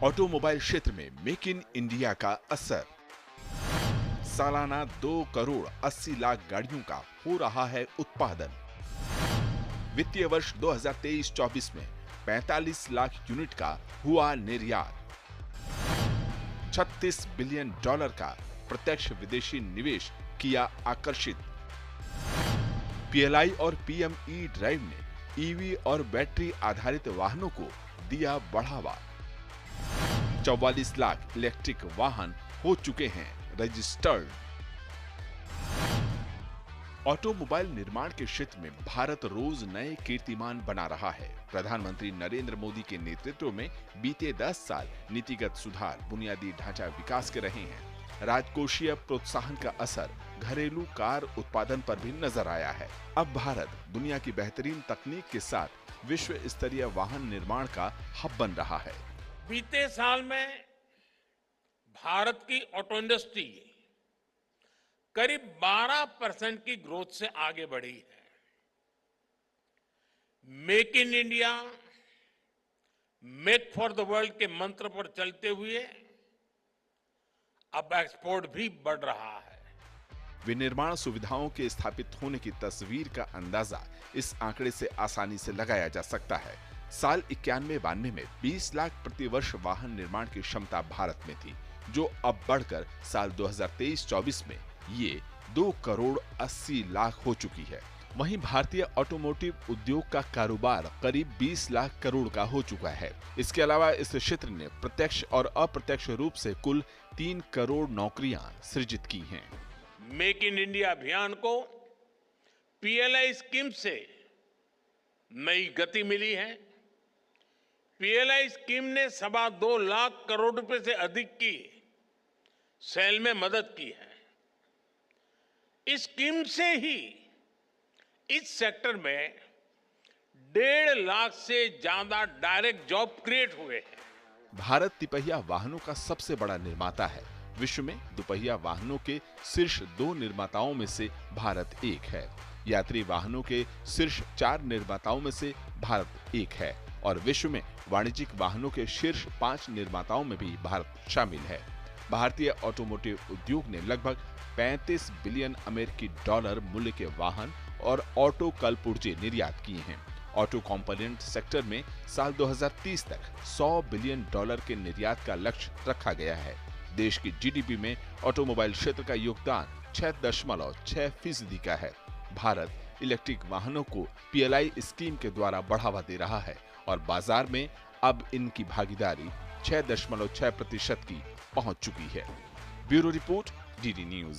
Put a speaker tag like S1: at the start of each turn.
S1: Automobile क्षेत्र में make in India का असर। सालाना 2 करोड़ 80 लाख गाड़ियों का हो रहा है उत्पादन। वित्तीय वर्ष 2023-24 में 45 लाख यूनिट का हुआ निर्यात। 36 बिलियन डॉलर का प्रत्यक्ष विदेशी निवेश किया आकर्षित। पीएलआई और पीएमई ड्राइव ने ईवी और बैटरी आधारित वाहनों को दिया बढ़ावा। 44 लाख इलेक्ट्रिक वाहन हो चुके हैं रजिस्टर्ड। ऑटोमोबाइल निर्माण के क्षेत्र में भारत रोज नए कीर्तिमान बना रहा है। प्रधानमंत्री नरेंद्र मोदी के नेतृत्व में बीते 10 साल नीतिगत सुधार, बुनियादी ढांचा विकास के रहे हैं। राजकोषीय प्रोत्साहन का असर घरेलू कार उत्पादन पर भी नजर आया है। अब भारत दुनिया की बेहतरीन तकनीक के साथ विश्व स्तरीय वाहन निर्माण का हब बन रहा है।
S2: बीते साल में भारत की ऑटो इंडस्ट्री करीब 12% की ग्रोथ से आगे बढ़ी है। Make in India, make for the world के मंत्र पर चलते हुए अब एक्सपोर्ट भी बढ़ रहा है।
S1: विनिर्माण सुविधाओं के स्थापित होने की तस्वीर का अंदाजा इस आंकड़े से आसानी से लगाया जा सकता है। साल 91-92 में 20 लाख प्रति वर्ष वाहन निर्माण की क्षमता भारत में थी, जो अब बढ़कर साल 2023-24 में ये 2 करोड़ 80 लाख हो चुकी है। वहीं भारतीय ऑटोमोटिव उद्योग का कारोबार करीब 20 लाख करोड़ का हो चुका है। इसके अलावा इस क्षेत्र ने प्रत्यक्ष और अप्रत्यक्ष रूप से कुल 3 करोड़ नौकरियां सृजित की हैं।
S2: मेक इन इंडिया अभियान को पीएलआई स्कीम से नई गति मिली है। पीएलआई स्कीम ने 2.25 लाख करोड़ रुपए से अधिक की सेल में मदद की है। इस स्कीम से ही इस सेक्टर में 1.5 लाख से ज्यादा डायरेक्ट जॉब क्रिएट हुए हैं।
S1: भारत तिपहिया वाहनों का सबसे बड़ा निर्माता है। विश्व में दुपहिया वाहनों के शीर्ष 2 निर्माताओं में से भारत एक है। यात्री वाहनों के शीर्ष 4 निर्माताओं में से भारत एक है और विश्व में वाणिज्यिक वाहनों के शीर्ष 5 निर्माताओं में भी भारत शामिल है। भारतीय ऑटोमोटिव उद्योग ने लगभग 35 बिलियन अमेरिकी डॉलर मूल्य के वाहन और ऑटो कलपुर्जे निर्यात किए हैं। ऑटो कंपोनेंट सेक्टर में साल 2030 तक 100 बिलियन डॉलर के निर्यात का लक्ष्य रखा गया है। देश की जीडीपी में ऑटोमोबाइल क्षेत्र का योगदान 6.6% का है। भारत इलेक्ट्रिक वाहनों को पीएलआई स्कीम के द्वारा बढ़ावा दे रहा है और बाजार में अब इनकी भागीदारी 6.6% की पहुंच चुकी है। Bureau report, DD news.